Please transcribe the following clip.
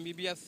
MBBS